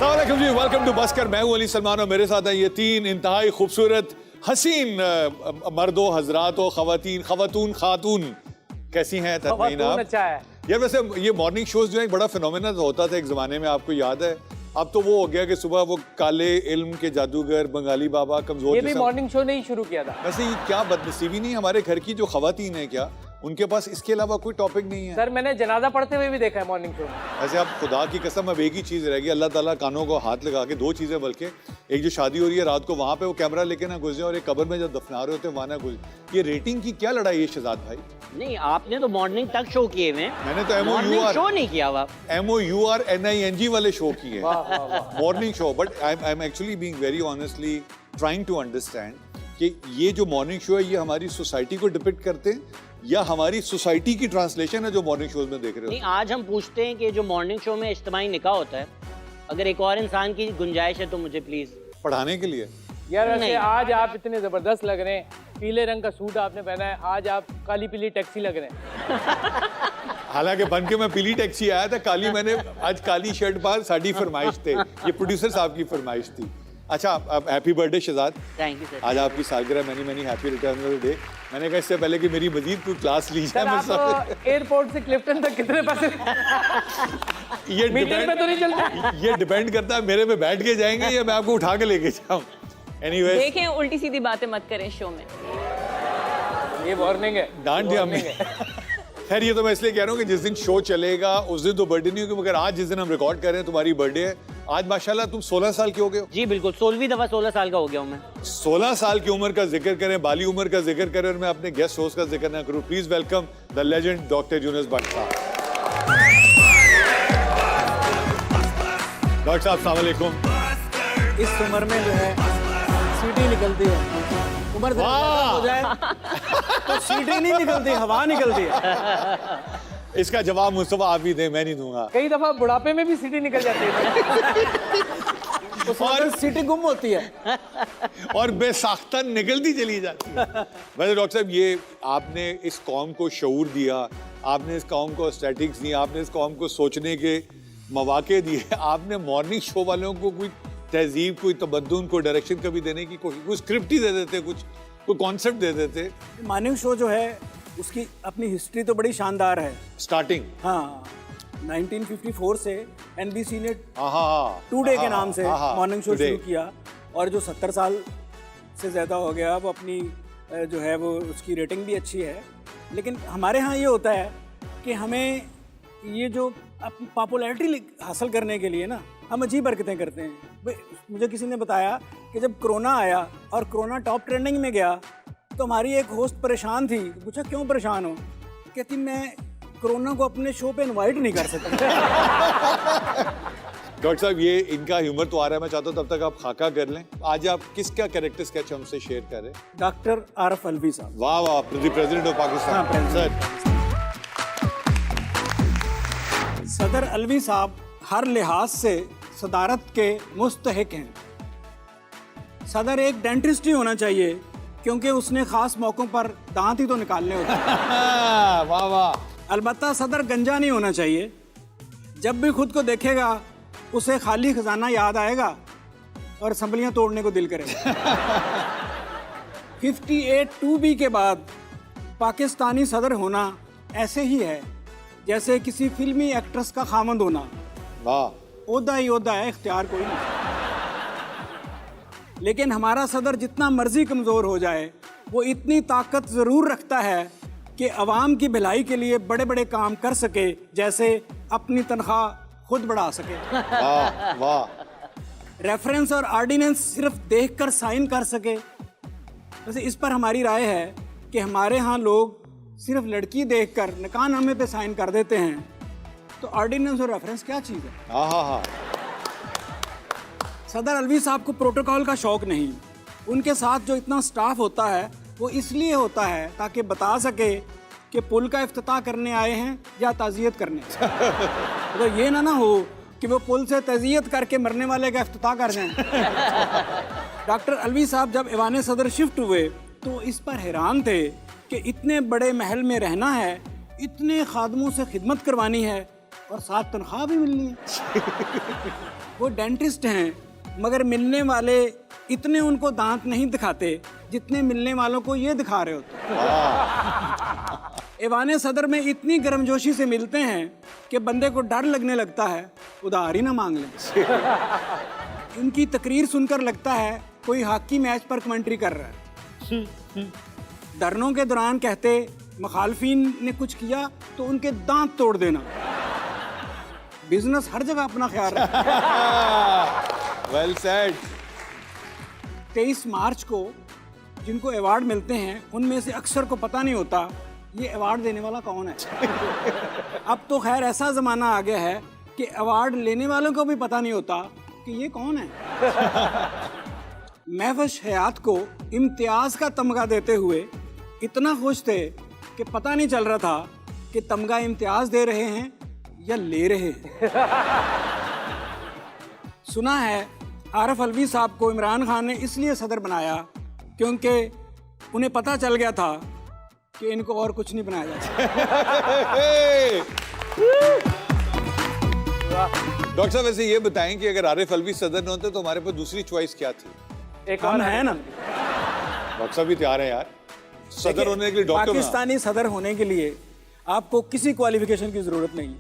अस्सलाम जी, welcome to बस्कर। मैं हूं अली सलमान और मेरे साथ हैं ये तीन इंतहाई खूबसूरत हसीन मर्दो हजरात खवातीन खवातून खातून। कैसी हैं तस्मीन आप? अच्छा है यार वैसे ये मॉर्निंग शोज जो है बड़ा फिनोमेना होता था एक जमाने में, आपको याद है? अब तो वो हो गया कि सुबह वो काले इल्म के जादूगर बंगाली बाबा कमजोर, ये भी मॉर्निंग शो नहीं शुरू किया था। वैसे ये क्या बदनसीबी नहीं हमारे घर की जो खवातीन है, क्या उनके पास इसके अलावा कोई टॉपिक नहीं है? सर मैंने जनाजा पढ़ते हुए भी देखा है मॉर्निंग शो में। ऐसे आप खुदा की कसम, अब एक ही चीज रहेगी, अल्लाह ताला कानों को हाथ लगा के, दो चीजें बल्कि, एक जो शादी हो रही है रात को वहां पे वो कैमरा लेके ना घुस जाए, और एक कब्र में जब दफना रहे होते हैं वहां ना घुस। ये रेटिंग की क्या लड़ाई है शहजाद भाई? नहीं, आपने तो मॉर्निंग तक शो किए हुए हैं। मैंने तो मॉर्निंग शो नहीं किया हुआ। MOURNING वाले शो किए morning show. But I am actually being very honestly trying to understand कि ये जो मॉर्निंग शो है ये हमारी सोसाइटी को डिपिक्ट करते हैं या हमारी सोसाइटी की ट्रांसलेशन है जो मॉर्निंग शोज में देख रहे हो? नहीं, आज हम पूछते हैं कि जो मॉर्निंग शो में इज्तिमाई निकाह होता है, अगर एक और इंसान की गुंजाइश है तो मुझे प्लीज पढ़ाने के लिए। यार वैसे नहीं। आज आप इतने जबरदस्त लग रहे हैं, पीले रंग का सूट आपने पहना है, आज आप काली पीली टैक्सी लग रहे हैं। हालांकि बन के मैं पीली टैक्सी आया था, काली मैंने आज काली शर्ट पर साड़ी फरमाइश थे, ये प्रोड्यूसर साहब की फरमाइश थी। अच्छा, अब happy birthday Shahzad. Thank you sir. आज आपकी सालगिरह, many happy return of the day. मैंने कहा इससे पहले कि मेरी मजीद कोई क्लास ली सर जाए, आप एयरपोर्ट से क्लिफ्टन तक कितने पैसे ये मीटर पे तो नहीं चलता? ये डिपेंड करता है मेरे पे बैठ के जाएंगे या मैं आपको उठा के लेके जाऊं। एनीवेज, देखें उल्टी सीधी बातें मत करें शो में। ये वार्निंग है, डांट दिया हमने। खैर ये तो मैं इसलिए कह रहा हूँ कि जिस दिन शो चलेगा उस दिन तो बर्थडे नहीं होगी, मगर आज जिस दिन हम रिकॉर्ड कर रहे हैं तुम्हारी बर्थडे है। आज माशाल्लाह तुम 16 साल के हो गए हो। जी बिल्कुल, 16वीं दफा 16 साल का हो गया हूँ मैं। 16 साल की उम्र का जिक्र करें, बाली उम्र का जिक्र करें और मैं अपने गेस्ट होस्ट का जिक्र ना करूं, please welcome the legend doctor Yunus Bhatt साहब। डॉक्टर साहब अस्सलाम वालेकुम। इस उम्र में जो है सीटी निकलती है, उम्र हो जाए तो सीटी नहीं निकलती, हवा निकलती है। इसका जवाब मुस्तफा आप ही दें, मैं नहीं दूंगा। कई दफा बुढ़ापे में भी सीटी निकल जाती है। और सीटी गुम होती है और बेसाख्ता निकलती चली जाती है। वैसे डॉक्टर साहब, ये आपने इस कौम को शऊर दिया, आपने इस कौम को स्टैटिक्स दी, आपने इस कौम को सोचने के मौके दिए, आपने मॉर्निंग शो वालों को कोई तहजीब, कोई तबद्दुन, कोई डायरेक्शन कभी देने की कोशिश, कोई स्क्रिप्ट ही दे देते, कोई कॉन्सेप्ट दे देते? मॉर्निंग शो जो है उसकी अपनी हिस्ट्री तो बड़ी शानदार है। स्टार्टिंग, हाँ, 1954 से NBC ने हाँ टुडे के नाम से मॉर्निंग शो Today। शुरू किया, और जो 70 साल से ज़्यादा हो गया वो अपनी जो है वो उसकी रेटिंग भी अच्छी है। लेकिन हमारे यहाँ ये होता है कि हमें ये जो अपनी पॉपुलैरिटी हासिल करने के लिए ना हम अजीब हरकतें करते हैं। मुझे किसी ने बताया कि जब कोरोना आया और कोरोना टॉप ट्रेंडिंग में गया तो हमारी एक होस्ट परेशान थी। पूछा क्यों परेशान हो? कहती मैं कोरोना को अपने शो पे इनवाइट नहीं कर सकती। डॉक्टर साहब, ये इनका ह्यूमर तो आ रहा है, मैं चाहता हूँ तब तक आप खाका कर लें। आज आप किसका कैरेक्टर स्केच हमसे शेयर कर रहे हैं? डॉक्टर आरफ अलवी साहब। वाह वाह, प्रेसिडेंट ऑफ पाकिस्तान। हाँ, सर, सदर अलवी साहब हर लिहाज से सदारत के मुस्तहिक हैं। सदर एक डेंटिस्ट ही होना चाहिए क्योंकि उसने खास मौकों पर दांत ही तो निकालने होते हैं। वाह वाह। अलबत्ता सदर गंजा नहीं होना चाहिए। जब भी खुद को देखेगा उसे खाली खजाना याद आएगा और असम्बलियाँ तोड़ने को दिल करेगा। 58 2B के बाद पाकिस्तानी सदर होना ऐसे ही है जैसे किसी फिल्मी एक्ट्रेस का खामंद होना। वाह। ओहदा ही ओहदा है, इख्तियार कोई नहीं। लेकिन हमारा सदर जितना मर्जी कमज़ोर हो जाए वो इतनी ताकत ज़रूर रखता है कि अवाम की भलाई के लिए बड़े बड़े काम कर सके, जैसे अपनी तनख्वाह खुद बढ़ा सके, वाह वाह। रेफरेंस और ऑर्डिनेंस सिर्फ देखकर साइन कर सके। वैसे इस पर हमारी राय है कि हमारे यहाँ लोग सिर्फ लड़की देखकर निकाहनामे पे साइन कर देते हैं, तो ऑर्डिनेंस और रेफरेंस क्या चीज़ है? हाँ हाँ हाँ। सदर अलवी साहब को प्रोटोकॉल का शौक नहीं। उनके साथ जो इतना स्टाफ होता है वो इसलिए होता है ताकि बता सके कि पुल का इफ्तिताह करने आए हैं या ताज़ियत करने। तो ये ना हो कि वो पुल से ताज़ियत करके मरने वाले का इफ्तिताह कर जाएं। डॉक्टर अलवी साहब जब ऐवान सदर शिफ्ट हुए तो इस पर हैरान थे कि इतने बड़े महल में रहना है, इतने खादमों से खिदमत करवानी है और साथ तनख्वाह भी मिलनी है। वो डेंटिस्ट हैं, मगर मिलने वाले इतने उनको दांत नहीं दिखाते जितने मिलने वालों को ये दिखा रहे होते। ऐवान सदर में इतनी गर्मजोशी से मिलते हैं कि बंदे को डर लगने लगता है उधार ही ना मांग लें। इनकी तकरीर सुनकर लगता है कोई हॉकी मैच पर कमेंट्री कर रहा है। धरनों के दौरान कहते मुखालफिन ने कुछ किया तो उनके दांत तोड़ देना। बिजनेस हर जगह अपना ख्याल रखता है। Well said. 23 मार्च को जिनको अवार्ड मिलते हैं उनमें से अक्सर को पता नहीं होता ये अवार्ड देने वाला कौन है। अब तो खैर ऐसा ज़माना आ गया है कि अवार्ड लेने वालों को भी पता नहीं होता कि ये कौन है। महवश हयात को इम्तियाज़ का तमगा देते हुए इतना खुश थे कि पता नहीं चल रहा था कि तमगा इम्तियाज़ दे रहे हैं या ले रहे हैं। सुना है आरिफ अलवी साहब को इमरान खान ने इसलिए सदर बनाया क्योंकि उन्हें पता चल गया था कि इनको और कुछ नहीं बनाया जा सकता। डॉक्टर साहब वैसे ये बताएं कि अगर आरिफ अलवी सदर न होते तो हमारे पास दूसरी चॉइस क्या थी? एक हम और है ना, डॉक्टर साहब भी तैयार हैं यार सदर होने के लिए। डॉक्टर पाकिस्तानी सदर होने के लिए आपको किसी क्वालिफिकेशन की ज़रूरत नहीं है,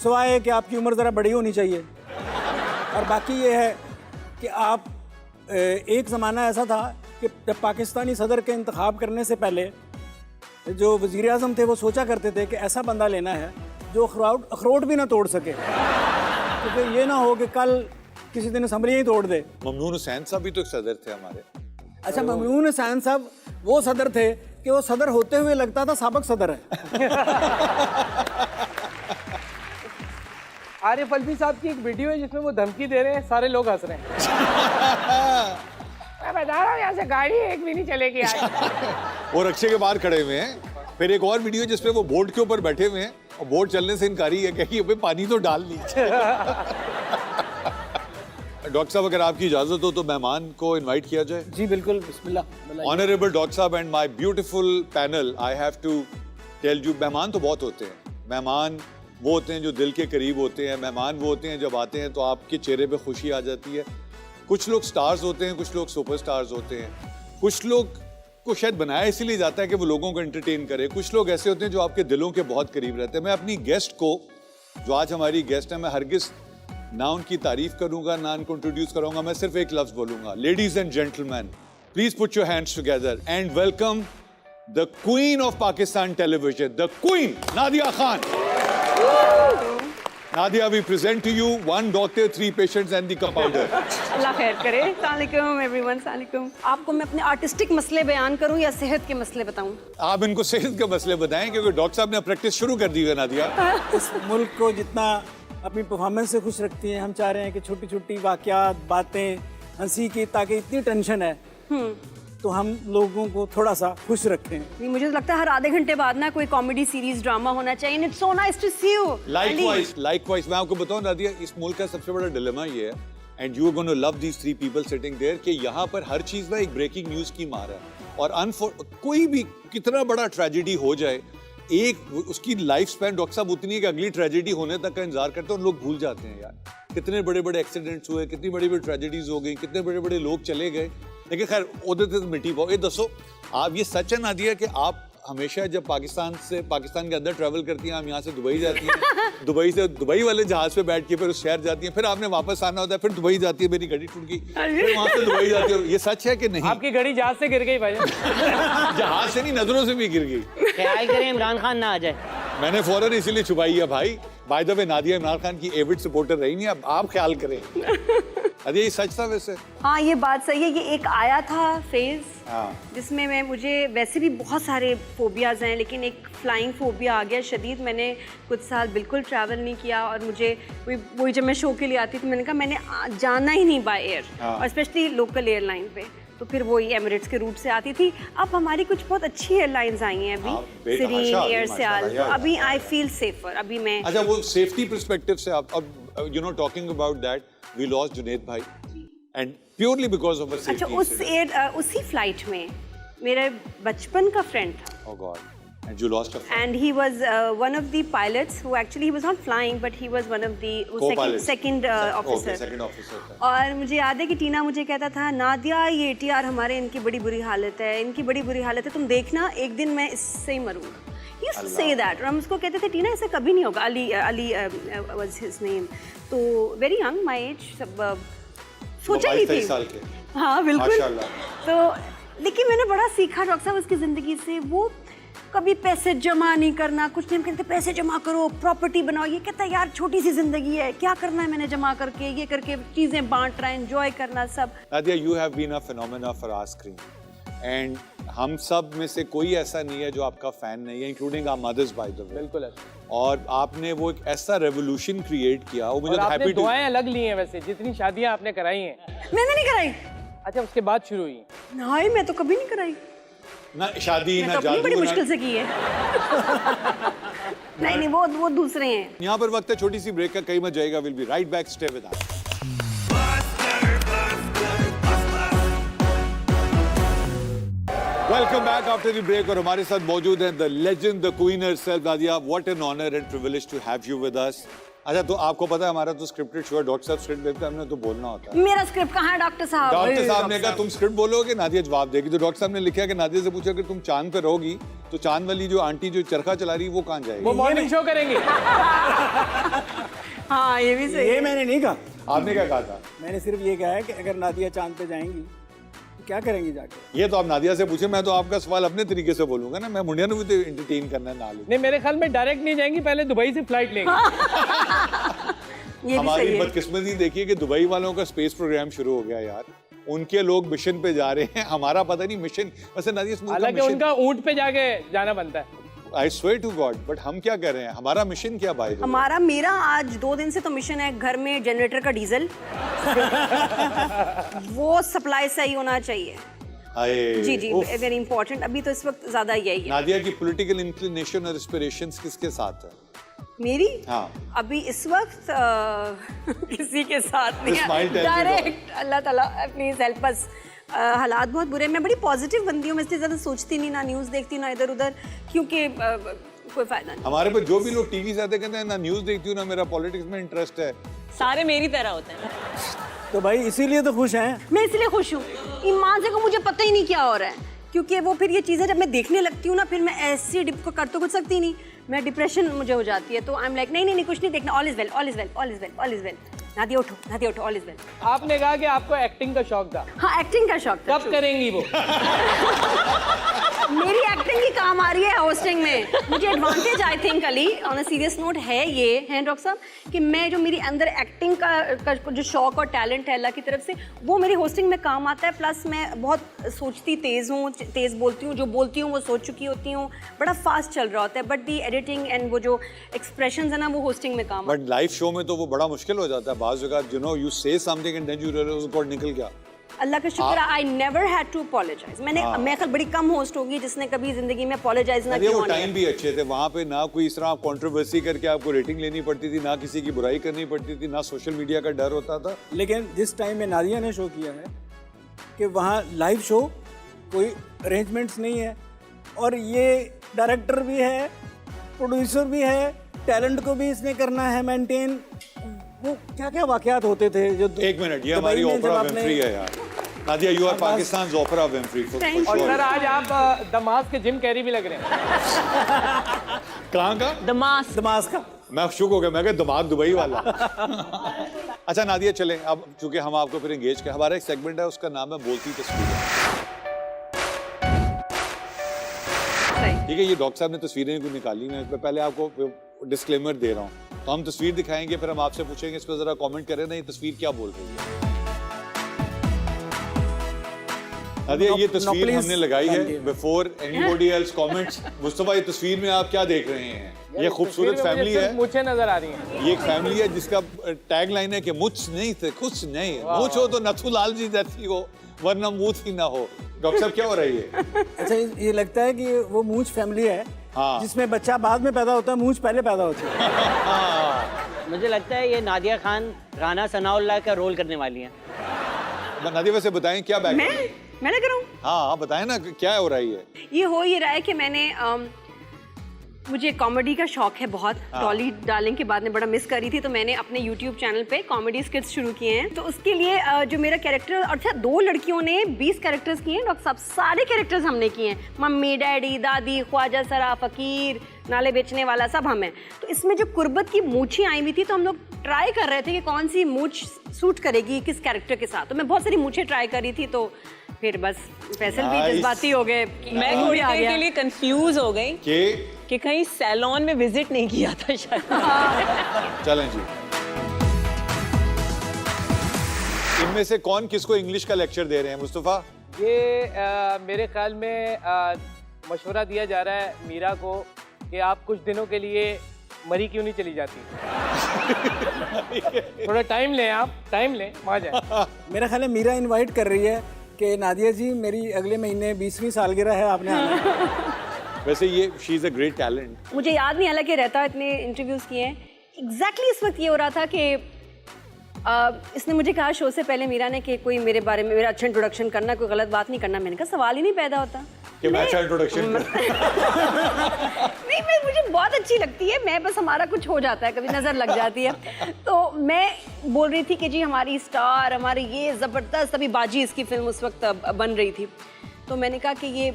सिवाय कि आपकी उम्र ज़रा बड़ी होनी चाहिए। और बाकी ये है कि आप एक ज़माना ऐसा था कि जब पाकिस्तानी सदर के इंतखाब करने से पहले जो वज़ीर आज़म थे वो सोचा करते थे कि ऐसा बंदा लेना है जो अखरोट भी ना तोड़ सके, क्योंकि ये ना हो कि कल किसी दिन असम्बली ही तोड़ दे। ममनून हुसैन साहब भी तो एक सदर थे हमारे। अच्छा, ममनून हुसैन साहब वो सदर थे कि वो सदर होते हुए लगता था साबिक सदर है। आरिफ अलवी साहब की एक वीडियो है जिसमें वो धमकी दे रहे हैं, सारे लोग हंस रहे हैं। मैं बता रहा हूँ यहाँ से गाड़ी एक भी नहीं चलेगी आज। वो रक्षे के बाहर खड़े हुए हैं। फिर एक और वीडियो जिसमें वो बोट के ऊपर बैठे हुए हैं और बोट चलने से इनकारी है कि अबे पानी तो डाल लीजिए। डॉक्टर साहब अगर आपकी इजाजत हो तो मेहमान को इनवाइट किया जाए। जी बिल्कुल, बिस्मिल्लाह। ऑनरेबल डॉक्टर साहब and my beautiful panel, I have to tell you, मेहमान तो बहुत होते हैं। मेहमान वो होते हैं जो दिल के करीब होते हैं। मेहमान वो होते हैं जब आते हैं तो आपके चेहरे पे खुशी आ जाती है। कुछ लोग स्टार्स होते हैं, कुछ लोग सुपरस्टार्स होते हैं। कुछ लोग को शायद बनाया इसीलिए जाता है कि वो लोगों को एंटरटेन करे। कुछ लोग ऐसे होते हैं जो आपके दिलों के बहुत करीब रहते हैं। मैं अपनी गेस्ट को, जो आज हमारी गेस्ट है, मैं हरगिज ना उनकी तारीफ करूंगा ना उनको इंट्रोड्यूस करूंगा। मैं सिर्फ एक लफ्ज बोलूंगा, ladies and gentleman, please put your hands together and welcome the queen of Pakistan television, the queen Nadia Khan. Nadia, we present to you 1 doctor, 3 patients and the compounder. अल्लाह खैर करे। अस्सलाम वालेकुम एवरीवन। अस्सलाम वालेकुम। आपको मैं अपने आर्टिस्टिक मसले बयान करूं या सेहत के मसले बताऊं? आप इनको सेहत के मसले बताएं क्योंकि डॉक्टर साहब ने प्रैक्टिस शुरू कर दी है नादिया। इस मुल्क को जितना अपनी परफॉर्मेंस से खुश रखती हैं, हम चाह रहे हैं कि छोटी छोटी वाकयात, बातें, हंसी की, ताकि इतनी टेंशन है तो हम लोगों को थोड़ा सा खुश रखें। नहीं, मुझे तो लगता है हर आधे घंटे बाद ना कोई कॉमेडी सीरीज ड्रामा होना चाहिए। It's so nice to see you. Likewise, मैं आपको बताऊं नादिया, इस मुल्क का सबसे बड़ा डिलेमा ये है, and you are gonna love these 3 people sitting there, कि यहाँ पर हर चीज ना एक ब्रेकिंग न्यूज की मार है। और कोई भी कितना बड़ा ट्रेजेडी हो जाए, एक उसकी लाइफ स्पैन डॉक्टर साहब उतनी है कि अगली ट्रेजेडी होने तक का इंतजार करते हैं और लोग भूल जाते हैं यार। कितने बड़े बड़े एक्सीडेंट्स हुए, कितनी बड़ी बड़ी ट्रेजेडीज हो गई, कितने बड़े बड़े लोग चले गए, लेकिन खैर उधर से मिट्टी पाओ। ये दसो, आप ये सच है नादिया कि आप हमेशा जब पाकिस्तान के अंदर ट्रैवल करती हैं, हम यहाँ से दुबई जाती हैं, दुबई से दुबई वाले जहाज पे बैठ के फिर उस शहर जाती हैं, फिर आपने वापस आना होता है, फिर दुबई जाती है, मेरी घड़ी टूट गई, फिर वहाँ से दुबई जाती है। ये सच है कि नहीं? आपकी घड़ी जहाज से गिर गई भाई। जहाज से नहीं, नजरों से भी गिर गई। ख्याल करें इमरान खान ना आ जाए। मैंने फौरन इसीलिए छुपाई है भाई। बाय द वे नादिया इमरान खान की एविड सपोर्टर रही नहीं, अब आप ख्याल करें। अरे ये सच था वैसे? हाँ, ये बात सही है। ये एक आया था फेज हाँ। जिसमें मुझे वैसे भी बहुत सारे फोबियाज हैं, लेकिन एक फ्लाइंग फोबिया आ गया शदीद। मैंने कुछ साल बिल्कुल ट्रैवल नहीं किया और मुझे वही जब मैं शो के लिए आती थी, मैंने कहा मैंने जाना ही नहीं बाय एयर, और स्पेशली लोकल एयरलाइन पे। तो फिर वही एमिरेट्स के रूट से आती थी। अब हमारी कुछ बहुत अच्छी एयरलाइंस आई हैं अभी, सीरीन, एयर सियाल, तो अभी आई फील सेफर। अभी मैं अच्छा, वो सेफ्टी पर्सपेक्टिव से आप अब you know talking about that, we lost Junaid bhai and purely because of a safety. अच्छा, उसी फ्लाइट में मेरे बचपन का फ्रेंड था। Oh god. And you lost a friend. And he was one of the pilots who actually he was not flying, but he was one of the Co-pilot. second officer. Okay, second officer था. और मुझे याद है कि टीना मुझे कहता था, नादिया ये ATR हमारे इनकी बड़ी बुरी हालत है, इनकी बड़ी बुरी हालत है, तुम देखना एक दिन मैं इससे ही मरूंगा. He used to say that. और हम उसको कहते थे टीना ऐसा कभी नहीं होगा. Ali was his name. तो very young, my age, सब सोचा ही थी. 22 साल के. हाँ बिल्कुल. माशाल्लाह. तो लेकिन मैंने बड़ा सीखा डॉक्टर साहब उसकी ज़िंदगी से. वो कभी पैसे जमा नहीं करना, कुछ नहीं. हम कहते पैसे जमा करो, प्रॉपर्टी बनाओ. ये कहता है यार छोटी सी ज़िंदगी है, क्या करना है मैंने जमा करके, ये करके चीज़ें बांट रहा है, एंजॉय करना सब. Nadia, you have been a phenomena for our screen. And हम सब में से कोई ऐसा नहीं है जो आपका फैन नहीं है, including our mothers by the way. बिल्कुल है. और आपने वो एक ऐसा रेवोल्यूशन क्रिएट किया, वो मुझे और आपने हैप्पी टू. दुआएं अलग ली हैं वैसे, जितनी शादियां आपने कराई हैं. मैंने नहीं कराई. अच्छा, उसके बाद शुरू हुई. नहीं, मैं तो कभी नहीं कराई. ना शादी मैं ना तो अपनी बड़ी जादू मुश्किल ना. से की है. नहीं वो दूसरे हैं. यहाँ पर वक्त है छोटी सी ब्रेक का, कहीं मत जाएगा. Will be right back, stay with us. Welcome back after the break. और हमारे साथ मौजूद हैं the legend, the queen herself. Nadia, what an honour and privilege to have you with us. अच्छा, तो आपको पता है हमारा तो स्क्रिप्टेड शो है. डॉक्टर साहब स्क्रिप्ट देते हैं, हमने तो बोलना होता है. मेरा स्क्रिप्ट कहाँ है डॉक्टर साहब? डॉक्टर साहब ने कहा तुम स्क्रिप्ट बोलोगे, नादिया जवाब देगी. तो डॉक्टर साहब ने लिखा कि नादिया से पूछा कि तुम चांद पे रहोगी तो चांद वाली जो आंटी जो चरखा चला रही है वो कहाँ जाएगी? वो मॉर्निंग शो करेंगे. हाँ ये भी सही. ये मैंने नहीं कहा. आपने क्या कहा था? मैंने सिर्फ ये कहा है कि अगर नादिया चांद पे जाएंगी तो क्या करेंगी जाके. ये तो आप नादिया से पूछे, मैं तो आपका सवाल अपने तरीके से बोलूंगा ना. मैं मुंडिया ने भी तो एंटरटेन करना है ना. नहीं, मेरे ख्याल में डायरेक्ट नहीं जाएंगी, पहले दुबई से फ्लाइट लेंगे. ये भी हमारी सही है. बदकिस्मती देखिए कि दुबई वालों का स्पेस प्रोग्राम शुरू हो गया यार. उनके लोग मिशन पे जा रहे हैं, हमारा पता नहीं मिशन. वैसे नादिया स्मूथ का हालांकि मिशन, उनका ऊंट पे जाके जाना बनता है. I swear to God, but हम क्या कर रहे हैं? हमारा मिशन क्या भाई? मेरा आज 2 दिन से तो मिशन है घर में जनरेटर का डीजल. वो सप्लाई सही होना चाहिए. जी वेरी इंपॉर्टेंट. अभी तो इस वक्त ज्यादा यही है. नादिया की पॉलिटिकल इंक्लिनेशन और एस्पिरेशंस किसके साथ है? मेरी हाँ. अभी इस वक्त किसी के साथ नहीं. Smile tells you डायरेक्ट अल्लाह ताला प्लीज हेल्प अस. हालात बहुत बुरे हैं. मैं बड़ी पॉजिटिव बंदी हूँ, मैं इसलिए ज़्यादा सोचती नहीं, ना न्यूज़ देखती ना इधर उधर, क्योंकि कोई फायदा नहीं. हमारे पे जो भी लोग टीवी से आते कहते हैं ना न्यूज़ देखती हूँ ना मेरा पॉलिटिक्स में इंटरेस्ट है. सारे मेरी तरह होते हैं. तो भाई इसीलिए तो खुश हैं. मैं इसलिए खुश हूँ. ईमान से को मुझे पता ही नहीं क्या हो रहा है, क्योंकि वो फिर ये चीज़ें जब मैं देखने लगती हूँ ना, फिर मैं ऐसी डिप को कर तो कुछ सकती नहीं. मैं डिप्रेशन मुझे हो जाती है. तो आई एम लाइक नहीं कुछ नहीं देखना. All is well, all is well, all is well, all is well. Nadia उठो, ऑल इज वेल. आपने कहा कि आपको एक्टिंग का शौक था. हाँ एक्टिंग का शौक था. कब करेंगी वो? मेरी एक्टिंग ही काम आ रही है होस्टिंग में. मुझे advantage I think Ali on a serious note है डॉक्टर साहब, कि मैं जो मेरी अंदर एक्टिंग का जो शौक और टैलेंट है अल्लाह की तरफ से, वो मेरी होस्टिंग में काम आता है. प्लस मैं बहुत सोचती तेज़ हूँ, तेज़ बोलती हूँ, जो बोलती हूँ वो सोच चुकी होती हूँ. बड़ा फास्ट चल रहा होता है. बट दी एडिटिंग एंड वो जो एक्सप्रेशन है ना, वो होस्टिंग में काम. बट लाइव शो में तो वो बड़ा मुश्किल हो जाता है बाज़ जगह. You say something and then you realise God निकल गया. अल्लाह का शुक्र है I never had to apologise. मैं ख्याल बड़ी कम होस्ट होगी जिसने कभी जिंदगी में अपोलोजाइज ना किया. वो टाइम भी अच्छे थे वहाँ पे, ना कोई इस तरह कंट्रोवर्सी करके आपको रेटिंग लेनी पड़ती थी, ना किसी की बुराई करनी पड़ती थी, ना सोशल मीडिया का डर होता था. लेकिन जिस टाइम में नादिया ने शो किया है कि वहाँ लाइव शो कोई अरेंजमेंट्स नहीं है, और ये डायरेक्टर भी है, प्रोड्यूसर भी है, टैलेंट को भी इसने करना है मेंटेन. वो क्या क्या वाकयात होते थे जो. एक मिनट, ये हमारी ओपरा विंफ्री है यार. नादिया, यू आर पाकिस्तान ओपरा विंफ्री. और सर आज आप दमास के जिम कैरी भी लग रहे हैं. कहाँ का? दमास का. मैं शुक हो गया, मैं दमाग दुबई वाला. अच्छा नादिया, चलें अब, चूंकि हम आपको फिर एंगेज करें. हमारा एक सेगमेंट है, उसका नाम है बोलती तस्वीरें. ठीक है, ये डॉक्टर साहब ने तस्वीरें निकाली. मैं पहले आपको डिस्क्लेमर दे रहा हूँ. तो हम तस्वीर दिखाएंगे, फिर हम आपसे पूछेंगे इस पर जरा कमेंट करें ना, ये तस्वीर क्या बोल रही है. नादिया, ये तस्वीर हमने लगाई है before anybody else comments. Mustafa, ये तस्वीर में आप क्या देख रहे हैं? ये खूबसूरत फैमिली है. मुझे नजर आ रही है. ये एक फैमिली है जिसका टैग लाइन है कि मुझ नहीं थे कुछ नहीं. मुझ हो तो नथुलाल जी जैसी हो, वरना मूछ ही ना हो. डॉक्टर साहब, क्या हो रही है? अच्छा, ये लगता है कि वो मूछ फैमिली है. हाँ. जिसमें बच्चा बाद में पैदा होता है, मूछ पहले पैदा होती है. मुझे लगता है ये नादिया खान राना सनाउल्लाह का रोल करने वाली हैं. नादिया, वैसे बताएं क्या बैक. मैं ना करूँ? हाँ बताएं ना, क्या हो रही है? ये हो ये रहा है कि मैंने मुझे कॉमेडी का शौक है बहुत। टॉली डार्लिंग के बाद में बड़ा मिस करी थी, तो मैंने अपने YouTube चैनल पे कॉमेडी स्किट्स शुरू किए हैं। तो उसके लिए जो मेरा कैरेक्टर, और अच्छा 2 लड़कियों ने 20 कैरेक्टर्स किए हैं डॉक्टर साहब, सारे कैरेक्टर्स हमने किए हैं। मम्मी, डैडी, दादी, ख्वाजा सरा, फकीर, नाले बेचने वाला, सब हम हैं। तो इसमें जो कुर्बत की मूछें आई हुई थी, तो हम लोग ट्राई कर रहे थे कि कौन सी मूछ सूट करेगी किस कैरेक्टर के साथ। तो मैं बहुत सारी मूछें ट्राई कर रही थी, तो फिर बस फैसल भी जज्बाती हो गए। मैं थोड़ी देर के लिए कंफ्यूज हो गई कि कहीं सैलून में विजिट नहीं किया था शायद। चलें जी। इनमें से कौन किसको इंग्लिश का लेक्चर दे रहे हैं? मुस्तफा? ये मेरे ख्याल में मशवरा दिया जा रहा है मीरा को कि आप कुछ दिनों के लिए मरी क्यों नहीं चली जाती। थोड़ा टाइम लें, आप टाइम लें, वहाँ जाए। मेरा ख्याल है मीरा इनवाइट कर रही है कि नादिया जी मेरी अगले महीने 20वीं सालगिरह है, आपने आना। वैसे ये she is a great talent. मुझे याद नहीं, हालांकि रहता इतने इंटरव्यूज़ किए हैं। एग्जैक्टली इस वक्त ये हो रहा था कि इसने मुझे कहा शो से पहले मीरा ने कि कोई मेरे बारे में मेरा अच्छा इंट्रोडक्शन करना, कोई गलत बात नहीं करना। मैंने कहा सवाल ही नहीं पैदा होता कि मैं अच्छा इंट्रोडक्शन नहीं, मैं मुझे बहुत अच्छी लगती है, मैं बस हमारा कुछ हो जाता है, कभी नज़र लग जाती है। तो मैं बोल रही थी कि जी हमारी स्टार, हमारी ये ज़बरदस्त, अभी बाजी इसकी फिल्म उस वक्त बन रही थी। तो मैंने कहा कि ये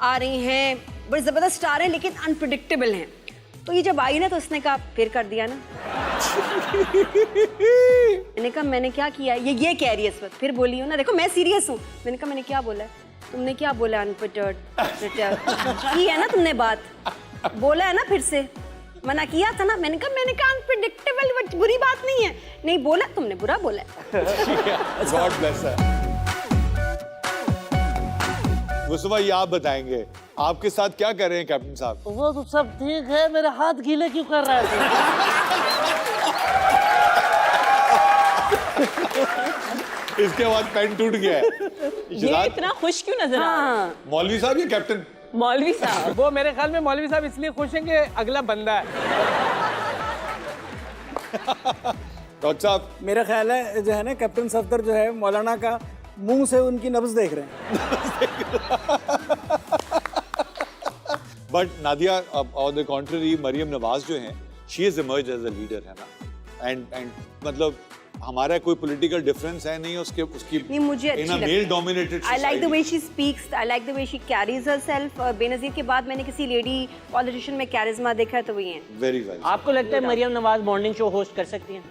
आ रही हैं, बड़ी ज़बरदस्त स्टार हैं, लेकिन अनप्रिडिक्टेबल हैं। तो ये जब आई ना, तो उसने कहा फिर कर दिया ना। मैंने कहा मैंने क्या किया? ये कह रही है इस वक्त, फिर बोली हो ना, देखो मैं सीरियस हूँ। मैंने कहा मैंने क्या बोला है? तुमने क्या बोला? अनप्रिडिक्टेबल की है ना तुमने बात, बोला है ना, फिर से मना किया था ना। मैंने कहा अनप्रिडिक्टेबल बुरी बात नहीं है। नहीं बोला तुमने, बुरा बोला है। गॉड ब्लेस हर। मुस्तफा, ये आप बताएंगे आपके साथ क्या कर रहे हैं कैप्टन साहब? वो तो सब ठीक है, मेरे हाथ गीले क्यों कर रहा है? इसके बाद पेन टूट गया है। ये इतना खुश क्यों नजर आ रहा है? मौलवी साहब या कैप्टन? मौलवी साहब। वो मेरे ख्याल में मौलवी साहब इसलिए खुश हैं कि अगला बंदा है। डॉक्टर साहब? मेरा ख्याल है जो है ना, कैप्टन सफदर जो है मौलाना का मुंह से उनकी नब्ज देख रहे हैं। But Nadia, on the contrary, Maryam Nawaz जो हैं, she is emerge as a leader, है ना? एंड मतलब हमारा कोई पॉलिटिकल डिफरेंस है नहीं उसकी नहीं, मुझे अच्छी लगती है। Male dominated I like the way she speaks, I like the way she carries herself. Benazir के बाद मैंने किसी लेडी पॉलिटिशियन में कैरिज्मा देखा है तो वही है। Very well. आपको लगता है Maryam Nawaz morning show host कर सकती हैं?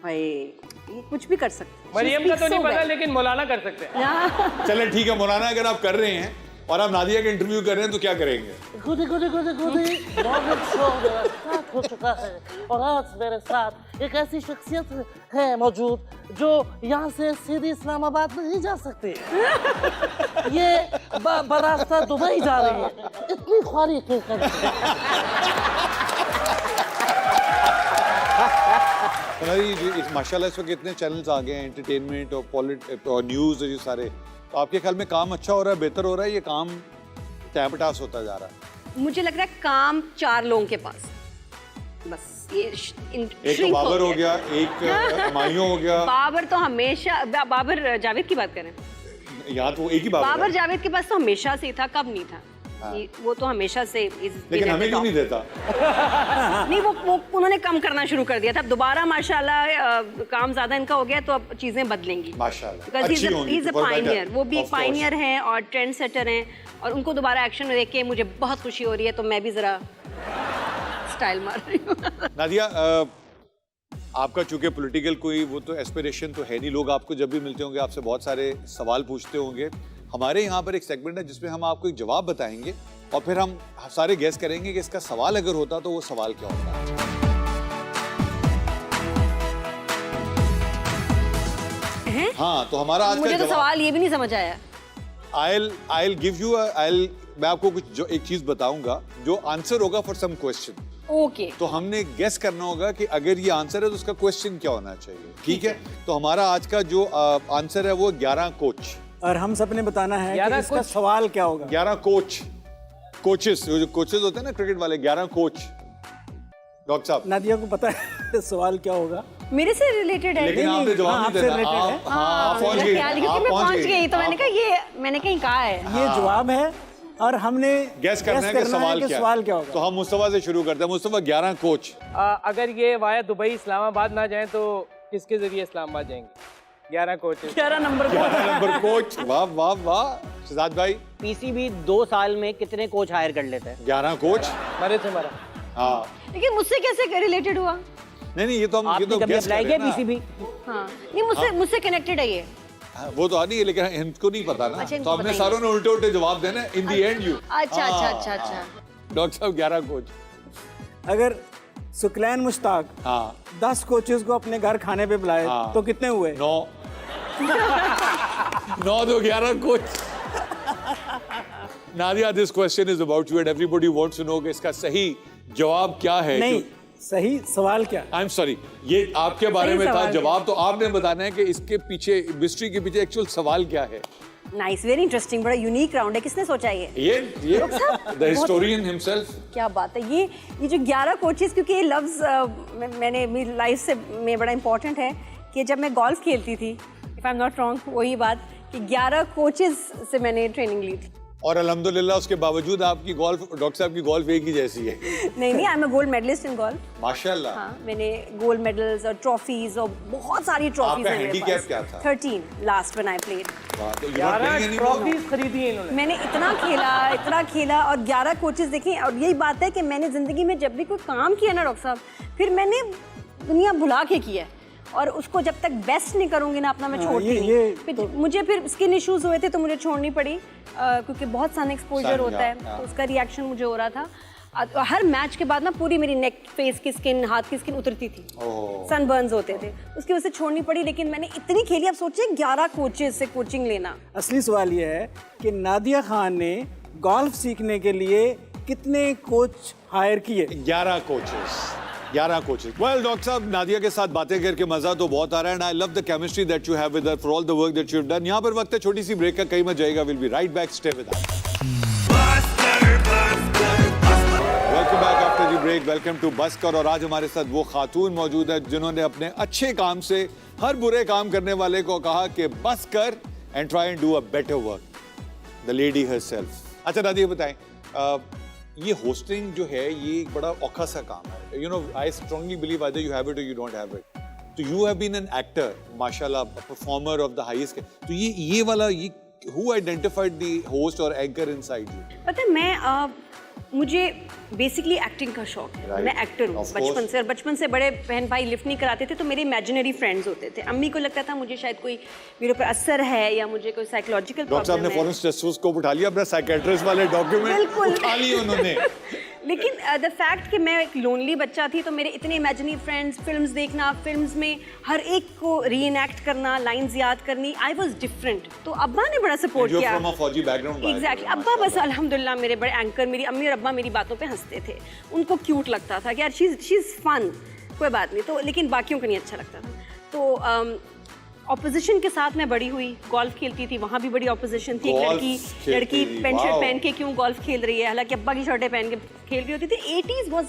भाई ये कुछ भी कर सकते हैं। मरियम का तो नहीं पता, लेकिन मौलाना कर सकते हैं। चलें ठीक है मौलाना, अगर आप कर रहे हैं और आप नादिया का इंटरव्यू कर रहे हैं तो क्या करेंगे? गुडी मॉर्निंग शो मेरा स्टार्ट हो चुका है और आज मेरे साथ एक ऐसी शख्सियत है मौजूद जो यहाँ से सीधी इस्लामाबाद नहीं जा सकती। ये बरास्ता दुबई जा रही है। इतनी ख्वारी क्यों कर रही है? माशाल्लाह इस वक्त इतने चैनल्स आ गए हैं, एंटरटेनमेंट और न्यूज़ और ये सारे, तो आपके ख्याल में काम अच्छा हो रहा है, बेहतर हो रहा है, ये काम टैपटास होता जा रहा है? मुझे लग रहा है काम 4 लोगों के पास, बस ये एक तो बाबर हो गया, एक हमायूं हो गया। बाबर तो हमेशा, बाबर जावेद की बात करें, यहाँ तो एक ही बाबर जावेद के पास तो हमेशा से था, कब नहीं था? वो तो हमेशा से। लेकिन हमें क्यों नहीं देता? नहीं, वो उन्होंने कम करना शुरू कर दिया था। अब दोबारा माशाल्लाह काम ज्यादा इनका हो गया, तो अब चीजें बदलेंगी माशाल्लाह। अच्छी होंगी। पायनियर, वो भी पायनियर हैं और ट्रेंड सेटर हैं, और उनको दोबारा एक्शन में देख के मुझे बहुत खुशी हो रही है, तो मैं भी जरा स्टाइल मार रही हूँ। नादिया, आपका चूंकि पॉलिटिकल कोई वो तो एस्पिरेशन तो है नहीं, लोग आपको जब भी मिलते होंगे आपसे बहुत सारे सवाल पूछते होंगे। हमारे यहाँ पर एक सेगमेंट है जिसमें हम आपको एक जवाब बताएंगे और फिर हम सारे गेस करेंगे कि इसका सवाल अगर होता तो वो सवाल क्या होता है। हाँ, तो हमारा आज मुझे का तो सवाल ये भी नहीं समझ आया। I'll give you मैं आपको कुछ जो एक चीज बताऊंगा जो आंसर होगा फॉर सम क्वेश्चन। ओके। तो हमने गेस करना होगा कि अगर ये आंसर है तो उसका क्वेश्चन क्या होना चाहिए, ठीक है? तो हमारा आज का जो आंसर है वो 11 कोच, और हम सब ने बताना है कि इसका सवाल क्या होगा। 11 कोचेस, जो कोचेस होते हैं ना क्रिकेट वाले, 11 कोच। डॉक्टर साहब, नादिया को पता है सवाल क्या होगा? मेरे से रिलेटेड है, लेकिन आपने जवाब नहीं देना। आप पहुंच गई, मैं पहुंच गई, तो मैंने कहा ये मैंने कहीं कहा है। ये जवाब है और हमने गैस करना है कि सवाल क्या सवाल क्या होगा। तो हम मुस्तफा से शुरू करते हैं। मुस्तफा 11 कोच। अगर ये वाया दुबई इस्लामाबाद ना जाए तो किसके जरिए इस्लामाबाद जाएंगे? 11 कोचेस। 11 number 11 number coach. वाह वाह वाह। शहजाद भाई पीसीबी 2 साल में कितने कोच हायर कर लेते हैं? 11 कोच। मरे थे मरा। हाँ लेकिन मुझसे कैसे रिलेटेड हुआ? नहीं ये तो हम आपने कभी guess अप्लाई कर किया रहे हैं ना। पीसीबी? हाँ नहीं, मुझसे कनेक्टेड है ये। हाँ, वो तो नहीं है लेकिन इनको नहीं पता ना। अच्छा, इनको तो हमने पता सारों ने उल्टे उल्टे जवाब देना इन दी एंड यू। अच्छा। डॉक्टर साहब 11 कोच। अगर सुकलैन मुश्ताक हाँ 10 कोचेस को अपने घर खाने पे बुलाए हाँ। तो कितने हुए? 9 9 तो 11 coach. Nadia, this question is about you and everybody wants to know कि इसका सही जवाब क्या है। नहीं, सही सवाल क्या? आई एम सॉरी, ये आपके बारे सही में था। सवाल जवाब तो आपने बताना है कि इसके पीछे मिस्ट्री के पीछे एक्चुअल सवाल क्या है। नाइस, वेरी इंटरेस्टिंग, बड़ा यूनिक राउंड है। किसने सोचा ये द हिस्टोरियन हिमसेल्फ। क्या बात है। ये जो 11 कोचेस, क्योंकि ये लफ्ज़ मैंने मेरी लाइफ से में बड़ा इंपॉर्टेंट है कि जब मैं गोल्फ खेलती थी, if I am not wrong, वही बात कि 11 कोचेस से मैंने ट्रेनिंग ली थी। और अल्हम्दुलिल्लाह उसके बावजूद आपकी गोल्फ, डॉक्टर साहब की गोल्फ एक ही जैसी है। नहीं, I am a gold medallist in golf. माशाल्लाह। हाँ, मैंने गोल्ड मेडल्स और ट्रॉफीज और बहुत सारी ट्रॉफीज आपका handicap क्या था? 13 लास्ट व्हेन आई प्लेड। वाह, तो you are playing anymore? Trophies खरीदी है इन्होंने। मैंने इतना खेला और 11 कोचेस देखे। और यही बात है कि मैंने ज़िंदगी में जब भी कोई काम किया ना डॉक्टर साहब, फिर मैंने दुनिया भुला के किया है। और उसको जब तक बेस्ट नहीं करूंगी ना अपना, मैं छोड़ती नहीं। फिर मुझे स्किन इश्यूज हुए थे तो मुझे छोड़नी पड़ी, क्योंकि बहुत सन एक्सपोजर होता है, तो उसका रिएक्शन मुझे हो रहा था। हर मैच के बाद ना पूरी मेरी नेक, फेस की स्किन, हाथ की स्किन उतरती थी, सनबर्न्स होते थे, उसकी वजह से छोड़नी पड़ी। लेकिन मैंने इतनी खेली। अब सोचिए 11 कोचेस से कोचिंग लेना। असली सवाल ये है कि नादिया खान ने गोल्फ सीखने के लिए कितने कोच हायर किए? 11 कोचेस। 11 कोचेस। वेल डॉक्टर साहब, नादिया के साथ बातें करके मजा तो बहुत आ रहा है and I love the chemistry that you have with her for all the work that you have done. यहाँ पर वक्त है छोटी सी ब्रेक का, कहीं मत जाएगा। Will be right back, stay with us. Welcome back after the break. Welcome to busker. और आज हमारे साथ वो खातून मौजूद है जिन्होंने अपने अच्छे काम से हर बुरे काम करने वाले को कहा कि बस कर and try and do a better work. The lady herself. अच्छा नादिया बताएं, ये होस्टिंग जो है ये एक बड़ा औखा सा काम है। You know, I strongly believe either you have it or you don't have it. तो you have been an actor, माशाल्लाह, परफॉर्मर ऑफ द हाईएस्ट। तो ये वाला हु आइडेंटिफाइड द होस्ट और एंकर इनसाइड यू? पता है, मुझे बेसिकली एक्टिंग का शौक है। Right. मैं एक्टर हूँ Of बचपन course. से। और बचपन से बड़े बहन भाई लिफ्ट नहीं कराते थे, तो मेरे इमेजिनरी फ्रेंड्स होते थे। अम्मी को लगता था मुझे शायद कोई मेरे ऊपर असर है या मुझे कोई साइकोलॉजिकल डॉक्टर साहब ने प्रॉब्लम फॉरेन है। स्टेथोस्कोप उठा लिया, अपना साइकियाट्रिस्ट वाले डॉक्यूमेंट बिल्कुल। उठा लिए उन्होंने। लेकिन द फैक्ट कि मैं एक लोनली बच्चा थी, तो मेरे इतने इमेजिनरी फ्रेंड्स, फिल्म्स देखना, फिल्म्स में हर एक को रीएनैक्ट करना, लाइंस याद करनी, आई वाज डिफरेंट। तो अब्बा ने बड़ा सपोर्ट You're किया। from a फौजी बैकग्राउंड। एग्जैक्टली। अब्बा बस अल्हम्दुलिल्लाह मेरे बड़े एंकर, मेरी अम्मी और अब्बा मेरी बातों पे हंसते थे। उनको क्यूट लगता था कि यार शी इज़ फन, कोई बात नहीं। तो लेकिन बाकियों को नहीं अच्छा लगता था। तो ऑपोजिशन के साथ मैं बड़ी हुई। गोल्फ खेलती थी, वहाँ भी बड़ी ऑपोजिशन थी। एक लड़की पैंट शर्ट पहन के क्यों गोल्फ खेल रही है, हालांकि अब्बा की शर्टें पहन के खेल रही होती थी। 80s was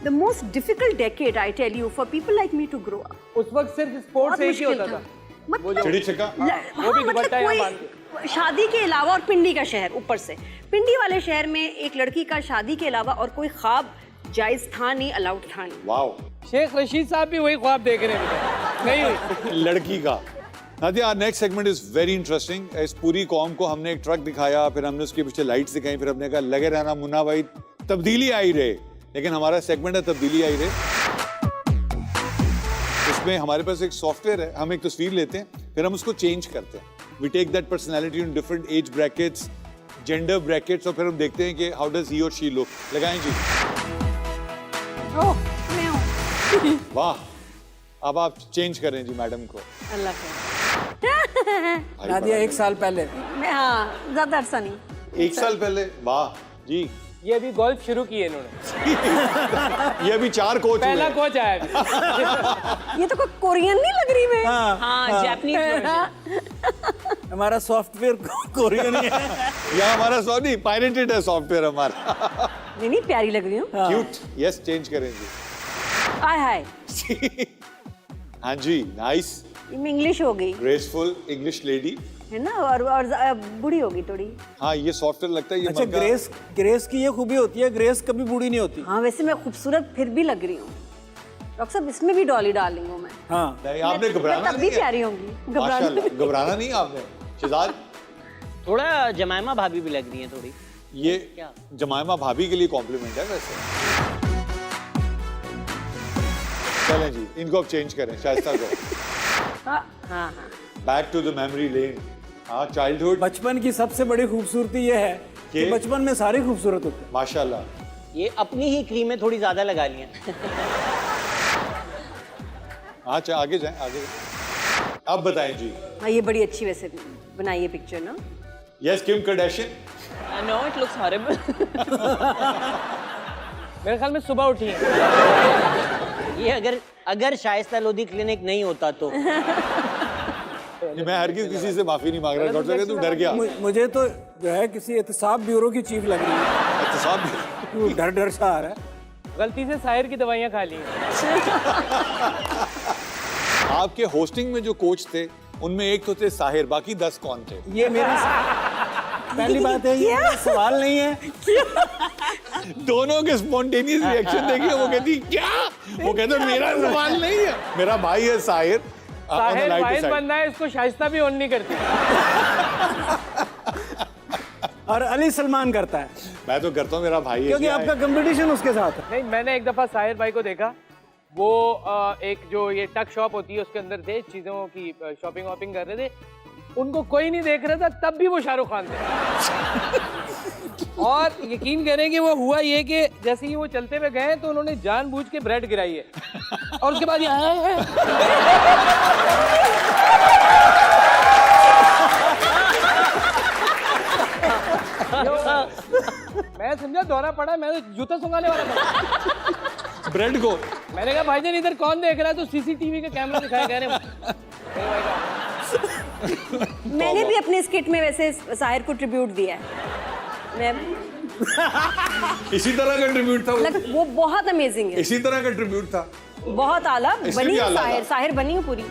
the most difficult decade, I tell you, for people like me to grow up. उस वक्त सिर्फ स्पोर्ट्स एक ही होता था। मतलब चिड़ी छिक्का। वो भी दुपट्टा यहाँ बांध कोई शादी के अलावा, और पिंडी का शहर ऊपर से, पिंडी वाले शहर में एक लड़की का शादी के अलावा और कोई ख्वाब जायज था नहीं, अलाउड था नहीं। वाओ। शेख रशीद साहब भी वही ख्वाब देख रहे हैं। नहीं हुई लड़की का। Nadia, next segment is very interesting. इस पूरी कौम को हमने एक ट्रक दिखाया, फिर हमने उसके पीछे लाइट्स दिखाई, फिर हमने कहा लगे रहना मुन्ना भाई, तब्दीली आई रहे। लेकिन हमारा सेगमेंट है तब्दीली आई रहे। इसमें हमारे पास एक सॉफ्टवेयर है, हम एक तस्वीर लेते हैं, फिर हम उसको चेंज करते हैं। We take that personality in different age brackets, gender brackets, और फिर हम देखते हैं कि हाउ डज ही और शी लुक। लगाएं जी। ओह, मैं हूँ। वाह, अब आप चेंज करें जी मैडम को। अल्लाह का। नादिया 1 साल पहले। मैं, हाँ, ज्यादा अरसा नहीं। 1 साल पहले। वाह जी। ये अभी गोल्फ शुरू की है इन्होंने। ये अभी 4 कोच हुए। पहला कोच आया अभी। ये तो कोई कोरियन नहीं लग रही मैं। हाँ, जापानीज। हमारा सॉफ्टवेयर कोरियन है। यहाँ हमारा नहीं, पायरेटेड है सॉफ्टवेयर हमारा। नहीं, प्यारी लग रही हूँ। क्यूट। यस, चेंज करें जी। हाय हाय। हाँ जी, नाइस। इंग्लिश हो गई ग्रेसफुल इंग्लिश लेडी है ना, और बूढ़ी होगी थोड़ी। हाँ ये सॉफ्टवेयर लगता है ये अच्छा, ग्रेस की ये खूबी होती है, ग्रेस कभी बूढ़ी नहीं होती। हाँ वैसे मैं खूबसूरत फिर भी लग रही हूँ डॉक्टर साहब, इसमें भी डॉली डार्लिंग हूँ मैं। हाँ नहीं आपने मैं घबराना तब भी नहीं है। प्यारी होंगी, माशाल्लाह, घबराना नहीं आपने। शहजाद थोड़ा जमाइमा भाभी भी लग रही है थोड़ी। ये जमाइमा भाभी के लिए कॉम्प्लीमेंट है वैसे। चलें जी, इनको अब चेंज करें शाइस्ता को। हाँ हाँ। Back to the memory lane. हाँ चाइल्डहुड। बचपन की सबसे बड़ी खूबसूरती ये है कि बचपन में सारे खूबसूरत होते हैं। माशाल्लाह। ये अपनी ही क्रीमें थोड़ी ज्यादा लगा ली हैं। हाँ आगे जाएं, आगे जाएं। अब बताएं जी। हाँ ये बड़ी अच्छी वैसे बनाई है पिक्चर ना। Yes Kim Kardashian. No it looks horrible. मेरे ख्याल में सुबह उठी है। ये अगर शाइस्ता लोधी क्लिनिक नहीं होता तो। मैं हरगिज़ किसी से माफी नहीं मांग रहा डॉक्टर साहब, तू डर गया। मुझे तो जो है किसी एहतसाब ब्यूरो की चीफ लग रही है। एहतसाब डर डर सा आ रहा है। गलती से साहिर की दवाइयाँ खा ली। आपके होस्टिंग में जो कोच थे उनमें एक तो थे साहिर, बाकी 10 कौन थे? ये मेरा पहली बात है, ये मेरा सवाल नहीं है। दोनों के स्पॉन्टेनियस रिएक्शन देखिए, वो कहती क्या, वो कहते मेरा सवाल नहीं है, मेरा भाई है साहिर। साहिर वाहिद बंदा है, इसको शाइस्ता भी ऑन नहीं करती। और अली सलमान करता है। मैं तो करता हूँ, मेरा भाई है। क्योंकि आपका कंपटीशन उसके साथ है। नहीं, मैंने एक दफा साहिर भाई को देखा, वो एक जो ये टक शॉप होती है उसके अंदर थे, चीजों की शॉपिंग वॉपिंग कर रहे थे, उनको कोई नहीं देख रहा था, तब भी वो शाहरुख खान थे। और यकीन करें कि वो हुआ ये कि जैसे ही वो चलते हुए गए तो उन्होंने जानबूझ के ब्रेड गिराई है, और उसके बाद ये मैं समझा दौरा पड़ा, मैं तो जूता सुंगाने वाला था ब्रेड को। मैंने कहा भाईजान इधर कौन देख रहा है, तो सीसीटीवी का कैमरा दिखाया, कह रहे मैंने भी अपने स्किट में वैसे साहिर को ट्रिब्यूट दिया है। मैं इसी तरह का ट्रिब्यूट था वो बहुत अमेजिंग है, इसी तरह का ट्रिब्यूट था, बहुत आला इससे बनी भी है। आला साहिर था। साहिर बनी है पूरी।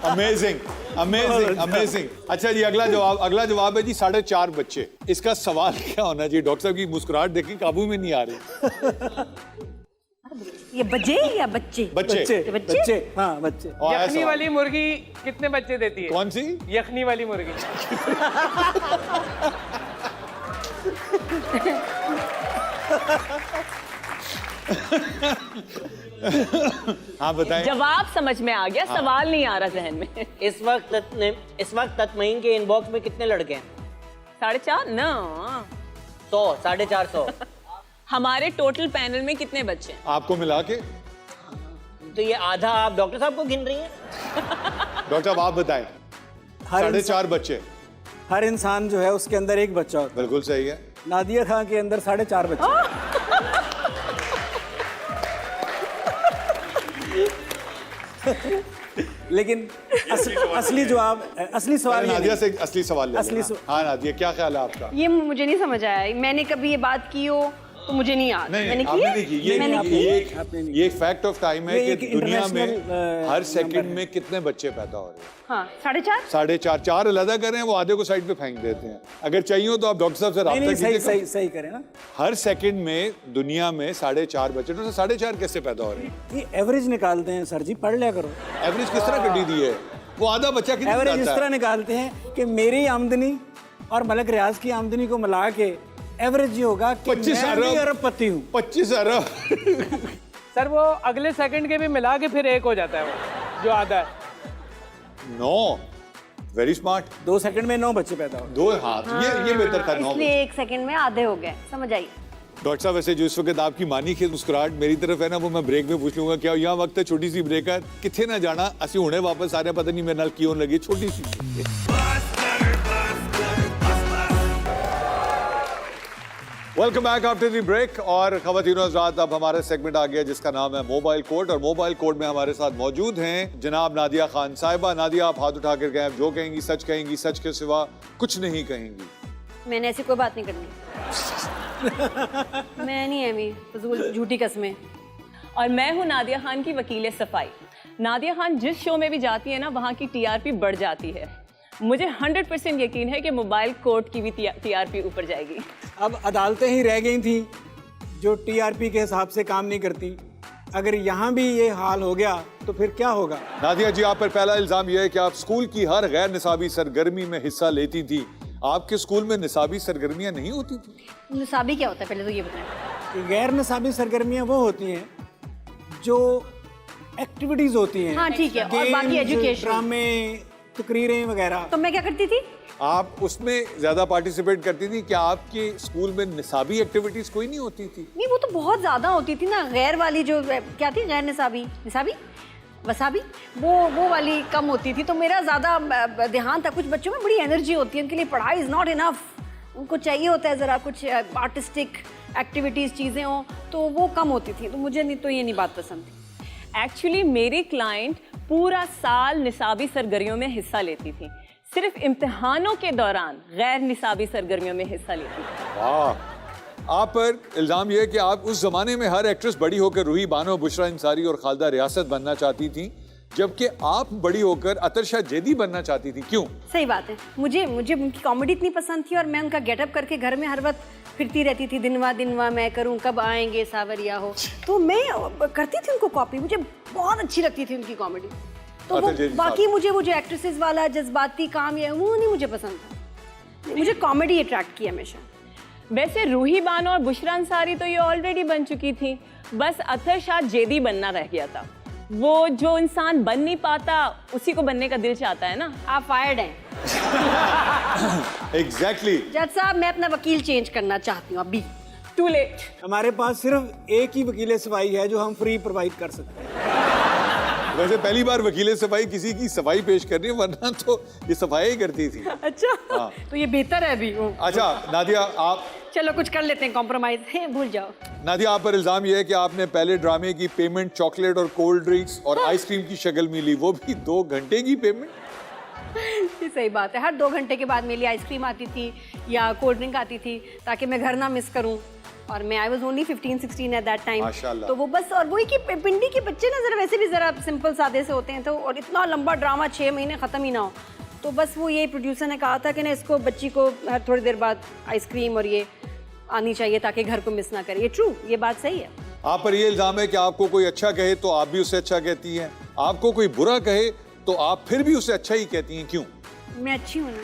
Amazing amazing amazing. अच्छा जी, अगला जवाब है जी 4.5 बच्चे। इसका सवाल क्या होना चाहिए? डॉक्टर साहब की मुस्कुराहट देखी, काबू में नहीं आ रही। ये बजे या बच्चे? बच्चे हाँ बच्चे। और आया यखनी सवाल। वाली मुर्गी कितने बच्चे देती है? कौन सी? यखनी वाली मुर्गी। हाँ बताएं। जवाब समझ में आ गया, सवाल नहीं आ रहा जहन में। इस वक्त तत्मीन के इनबॉक्स में कितने लड़के हैं? 4.5 ना 100, 450। हमारे टोटल पैनल में कितने बच्चे हैं? आपको मिला के तो ये आधा आप डॉक्टर साहब को गिन रही हैं? डॉक्टर साहब आप बताएं। 4.5 बच्चे। हर इंसान जो है उसके अंदर एक बच्चा होता बिल्कुल सही है। है। नादिया खान के अंदर 4.5 बच्चे। लेकिन असली सवाल ये नादिया नहीं। से असली सवाल ले असली लें। हाँ नादिया, क्या ख्याल है आपका? ये मुझे नहीं समझ आया, मैंने कभी ये बात की हो तो मुझे नहीं याद। नहीं मैंने आपने नहीं की। ये एक फैक्ट ऑफ टाइम है ये कि एक दुनिया में international, हर नंबर सेकंड है। में कितने बच्चे पैदा हो रहे हैं। हाँ 4.5। 4.5 अलग कर रहे हैं, वो आधे को साइड पे फेंक देते हैं। अगर चाहिए हो तो आप डॉक्टर साहब से नहीं, राब्ता नहीं, कीजिए। सही करें ना। हर सेकंड में दुनिया में 4.5 बच्चे, तो 4.5 कैसे पैदा हो रहे हैं? ये एवरेज निकालते हैं सर जी, पढ़ लिया करो। एवरेज किस तरह कटी दी है? वो आधा बच्चा कितना एवरेज इस निकालता तरह है? निकालते हैं कि मेरी आमदनी और मलक रियाज की आमदनी को मिला के एवरेज ये होगा कि 25 मैं भी अरबपति हूँ। 25 अरब। सर वो अगले सेकंड के भी मिला के फिर एक हो जाता है, वो जो आधा है। No, very smart. 2 सेकंड में 9 बच्चे पैदा हो। 2 हाथ, ये बेहतर था। 9 इसलिए 1 सेकंड में आधे हो गए, समझ आई। डॉक्टर साहब वैसे जो इस वक्त आपकी मानी की मुस्कुराहट मेरी तरफ है ना, वो मैं ब्रेक में पूछ लूंगा। क्या यहाँ वक्त है छोटी सी ब्रेक है, किथे ना जाना, असि हुणे वापस आ रहे, पता नहीं मेरे नाल की होने लगी छोटी सी। Welcome back after the break. और खवातीनो हज़रात, अब हमारा सेगमेंट आ गया जिसका नाम है मोबाइल कोर्ट। और मोबाइल कोर्ट में हमारे साथ मौजूद हैं जनाब नादिया खान साहिबा। नादिया, आप हाथ उठा कर गए, जो कहेंगी सच कहेंगी, सच के सिवा कुछ नहीं कहेंगी। मैंने ऐसी कोई बात नहीं करनी। मैं नहीं एमी, फजूल झूठी कस्में। और मैं हूँ नादिया खान की वकील सफाई। नादिया खान जिस शो में भी जाती है ना, वहाँ की टीआरपी बढ़ जाती है। मुझे 100% यकीन है कि मोबाइल कोर्ट की भी टीआरपी ऊपर जाएगी। अब अदालतें ही रह गई थी जो टीआरपी के हिसाब से काम नहीं करती। अगर यहाँ भी ये हाल हो गया तो फिर क्या होगा? नादिया जी, आप पर पहला इल्जाम यह है कि आप स्कूल की हर गैर निसाबी सरगर्मी में हिस्सा लेती थी। आपके स्कूल में निसाबी सरगर्मियां नहीं होती थी? निसाबी क्या होता है पहले तो ये बताएं। गैर निसाबी सरगर्मियाँ वो होती हैं जो एक्टिविटीज होती हैं। हाँ ठीक है, और बाकी एजुकेशन, ड्रामे, तकरीरें वगैरह। तो मैं क्या करती थी? आप उसमें ज्यादा पार्टिसिपेट करती थी। क्या आपके स्कूल में निसाबी एक्टिविटीज कोई नहीं होती थी? नहीं, वो तो बहुत ज्यादा होती थी ना। गैर वाली जो क्या थी, गैर निसाबी, निसाबी वसाबी, वो वाली कम होती थी। तो मेरा ज्यादा ध्यान था। कुछ बच्चों में बड़ी एनर्जी होती है, उनके लिए पढ़ाई इज नॉट इनफ, उनको चाहिए होता है ज़रा कुछ आर्टिस्टिक एक्टिविटीज़ चीज़ें हों, तो वो कम होती थी। तो मुझे नहीं, तो ये नहीं बात पसंद थी। एक्चुअली मेरी क्लाइंट पूरा साल निसाबी सरगर्मियों में हिस्सा लेती थी, सिर्फ इम्तिहानों के दौरान गैर निसाबी सरगर्मियों में हिस्सा लेती थी। वाह! आप पर इल्जाम यह है कि आप उस जमाने में हर एक्ट्रेस बड़ी होकर रूही बानो, बुशरा अंसारी और खालिदा रियासत बनना चाहती थी, जबकि आप बड़ी होकर अतरशा जैदी बनना चाहती थी। क्यों? सही बात है। मुझे उनकी कॉमेडी इतनी पसंद थी और मैं उनका गेटअप करके घर में हर वक्त फिरती रहती थी। दिनवा मैं करूं, कब आएंगे सावरिया हो। तो मैं करती थी उनको कॉपी, मुझे बहुत अच्छी लगती थी उनकी कॉमेडी। तो वो बाकी मुझे वो जो एक्ट्रेसेस वाला जज्बाती काम है वो नहीं मुझे पसंद था। मुझे कॉमेडी अट्रैक्ट किया हमेशा। वैसे रूही बानो और बुशरा अंसारी तो ये ऑलरेडी बन चुकी थी, बस अतरशा जैदी बनना रह गया था। वो जो इंसान बन नहीं पाता उसी को बनने का दिल चाहता है ना। आप फायर्ड हैं। एग्जैक्टली। जज साहब, मैं अपना वकील चेंज करना चाहती हूँ अभी। Too late. हमारे पास सिर्फ एक ही वकील सफाई है जो हम फ्री प्रोवाइड कर सकते हैं। वैसे पहली बार वकील सफाई किसी की सफाई पेश कर रही है, वरना तो ये सफाई ही करती थी। अच्छा, तो ये बेहतर है अभी। अच्छा नादिया, आप चलो कुछ कर लेते हैं कॉम्प्रोमाइज, भूल जाओ। नादिया, आप पर इल्जाम यह है कि आपने पहले ड्रामे की पेमेंट चॉकलेट और कोल्ड ड्रिंक्स और आइसक्रीम की शक्ल में ली, वो भी 2 घंटे की पेमेंट। ये सही बात है। हर 2 घंटे के बाद मेरे लिए आइसक्रीम आती थी या कोल्ड ड्रिंक आती थी ताकि मैं घर ना मिस करूं। और मैं I was only 15-16 at that time. तो वो बस, और वही कि पिंडी के बच्चे ना जरा वैसे भी जरा सिंपल सादे से होते हैं, तो और इतना लंबा ड्रामा 6 महीने ख़त्म ही ना हो। तो बस वो ये प्रोड्यूसर ने कहा था कि ना इसको बच्ची को हर थोड़ी देर बाद आइसक्रीम और ये आनी चाहिए ताकि घर को मिस ना करे। ये ट्रू, ये बात सही है। आप पर ये इल्जाम है कि आपको कोई अच्छा कहे तो आप भी उसे अच्छा कहती हैं, आपको कोई बुरा कहे तो आप फिर भी उसे अच्छा ही कहती हैं। क्यों? मैं अच्छी हूँ ना,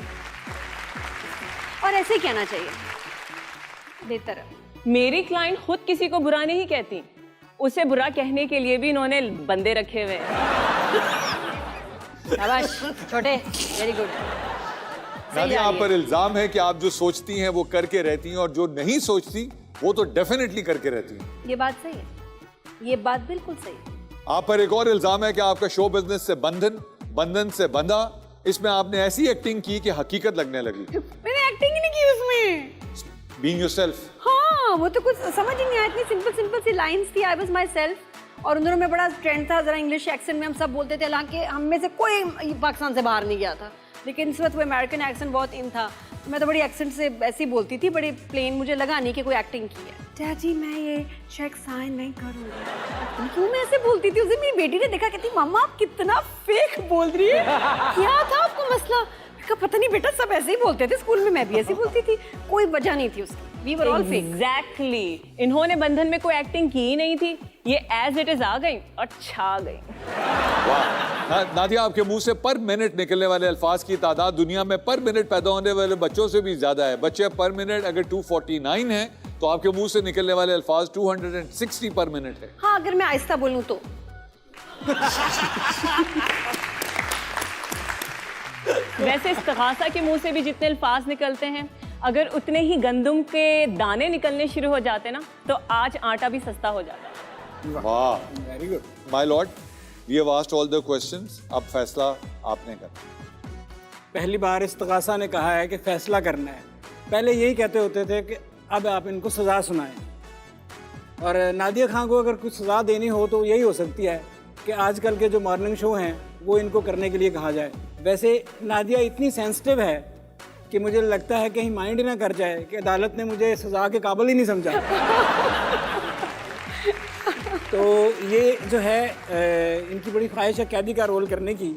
और ऐसे ही कहना चाहिए, बेहतर है। मेरी क्लाइंट खुद किसी को बुरा नहीं कहती, उसे बुरा कहने के लिए भी इन्होंने बंदे रखे हुए हैं। शाबाश छोटे, वेरी गुड। नादिया, आप पर इल्जाम है कि आप जो सोचती हैं वो करके रहती हैं, और जो नहीं सोचती वो तो डेफिनेटली करके रहती हैं। ये बात सही है, ये बात बिल्कुल सही है। आप पर एक और इल्जाम है कि आपका शो बिजनेस से बंधन से बंधा, इसमें आपने ऐसी एक्टिंग की कि हकीकत लगने लगी। मैंने एक्टिंग ही नहीं की उसमें। Being yourself। हाँ, वो तो कुछ समझ ही नहीं आया। इतनी सिंपल सी लाइंस थी, आई वाज माई सेल्फ। और उन दोनों में बड़ा ट्रेंड था, जरा इंग्लिश एक्सेंट में हम सब बोलते थे, हालांकि हम में से कोई पाकिस्तान से बाहर नहीं गया था, लेकिन इस वक्त वो अमेरिकन एक्सेंट बहुत इन था। तो मैं तो बड़ी एक्सेंट से ऐसी बोलती थी, बड़ी प्लेन, मुझे लगा नहीं कि कोई एक्टिंग की है। डैडी, मैं ये चेक साइन नहीं करूँगी। क्यों मैं ऐसे बोलती थी? उस दिन मेरी बेटी ने देखा, कहती मम्मा आप कितना फेक बोल रही है। क्या था आपको मसला? पता नहीं बेटा, सब ऐसे ही बोलते थे स्कूल में, मैं भी ऐसे ही बोलती थी, कोई वजह नहीं थी उसकी। We were all fake। Exactly। इन्होंने बंधन में कोई एक्टिंग की ही नहीं थी, ये एज इट इज आ गई और छा गई। वाह! नादिया, आपके मुंह से पर मिनट निकलने वाले अल्फाज की तादाद दुनिया में पर मिनट पैदा होने वाले बच्चों से भी ज्यादा है। बच्चे पर मिनट अगर 249 हैं, तो आपके मुंह से निकलने वाले अल्फाज 260 पर मिनट है। हाँ, अगर मैं आहिस्ता बोलूं तो। वैसे इस्तिगासा के मुंह से भी जितने अल्फाज निकलते हैं, अगर उतने ही गंदम के दाने निकलने शुरू हो जाते ना, तो आज आटा भी सस्ता हो जाता। वाह, very good. My lord, we have asked all the questions, अब फैसला आपने करना। पहली बार इस्तगासा ने कहा है कि फैसला करना है। पहले यही कहते होते थे कि अब आप इनको सज़ा सुनाएं, और नादिया खान को अगर कुछ सज़ा देनी हो तो यही हो सकती है कि आजकल के जो मॉर्निंग शो हैं वो इनको करने के लिए कहा जाए। वैसे नादिया इतनी सेंसिटिव है कि मुझे लगता है कहीं माइंड ना कर जाए कि अदालत ने मुझे सज़ा के काबिल ही नहीं समझा। तो ये जो है इनकी बड़ी ख्वाहिश है कैदी का रोल करने की।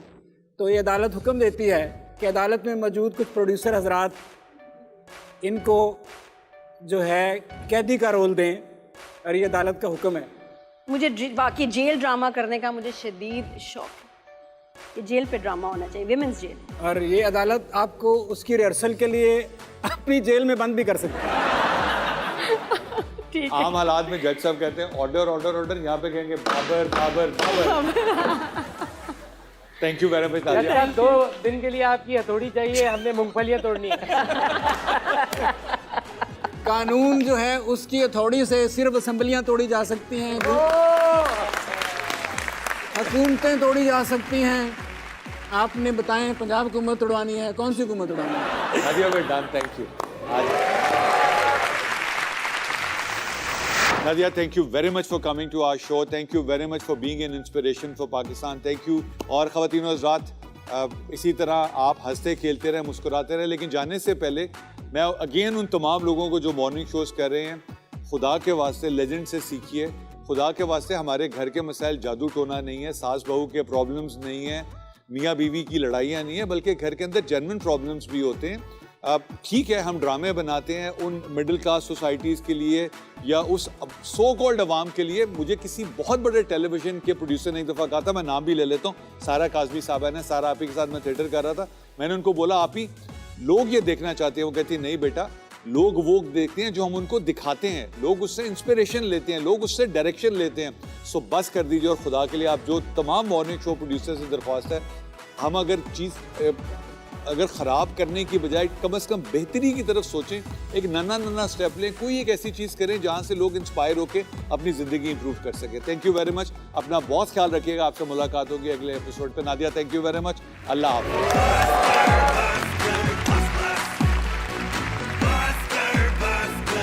तो ये अदालत हुक्म देती है कि अदालत में मौजूद कुछ प्रोड्यूसर हजरात इनको जो है कैदी का रोल दें, और ये अदालत का हुक्म है। मुझे वाकई जेल ड्रामा करने का मुझे शदीद शौक है। ये जेल पे ड्रामा होना चाहिए, विमेंस जेल। और ये अदालत आपको उसकी रिहर्सल के लिए अपनी जेल में बंद भी कर सकती है। आम हालात में जज साहब कहते हैं ऑर्डर ऑर्डर ऑर्डर, यहाँ पे कहेंगे Babar Babar Babar. Thank you very much Tajiya. 2 दिन के लिए आपकी हथौड़ी चाहिए, हमने मूंगफलियां तोड़नी है। कानून जो है उसकी हथौड़ी से सिर्फ असेंबलियां तोड़ी जा सकती हैं, हुकूमतें तोड़ी जा सकती हैं। आपने बताएं पंजाब हुकूमत तोड़वानी है, कौन सी हुकूमत तोड़वानी है? Nadia well done, thank you. Nadia, thank you very much for coming to our show. Thank you very much for being an inspiration for Pakistan. Thank you. और ख़वातीन और हज़रात, इसी तरह आप हंसते खेलते रहे, मुस्कुराते रहे। लेकिन जाने से पहले मैं अगेन उन तमाम लोगों को जो मॉर्निंग शोज़ कर रहे हैं, खुदा के वास्ते लेजेंड से सीखिए। खुदा के वास्ते हमारे घर के मसाइल जादू टोना नहीं है, सास बहू के प्रॉब्लम्स नहीं है, मियाँ बीवी की लड़ाइयाँ नहीं है, बल्कि घर के अंदर जेन्युइन प्रॉब्लम्स भी होते हैं। ठीक है, हम ड्रामे बनाते हैं उन मिडिल क्लास सोसाइटीज़ के लिए या उस सो कॉल्ड अवाम के लिए। मुझे किसी बहुत बड़े टेलीविज़न के प्रोड्यूसर ने एक दफ़ा कहा था, मैं नाम भी ले लेता हूँ, सारा काज़मी साहब है ना, सारा आप ही के साथ मैं थिएटर कर रहा था। मैंने उनको बोला, आप ही लोग ये देखना चाहते हैं? वो कहती नहीं बेटा, लोग वो देखते हैं जो हम उनको दिखाते हैं, लोग उससे इंस्पिरेशन लेते हैं, लोग उससे डायरेक्शन लेते हैं। सो बस कर दीजिए, और खुदा के लिए आप जो तमाम मॉर्निंग शो प्रोड्यूसर से दरख्वास्त है, हम अगर ख़राब करने की बजाय कम से कम बेहतरी की तरफ सोचें, एक नन्ना स्टेप लें, कोई एक ऐसी चीज़ करें जहाँ से लोग इंस्पायर होकर अपनी ज़िंदगी इंप्रूव कर सकें। Thank you very much. अपना बहुत ख्याल रखिएगा। आपसे मुलाकात होगी अगले एपिसोड पे। Nadia, thank you very much. अल्लाह हाफ़िज़।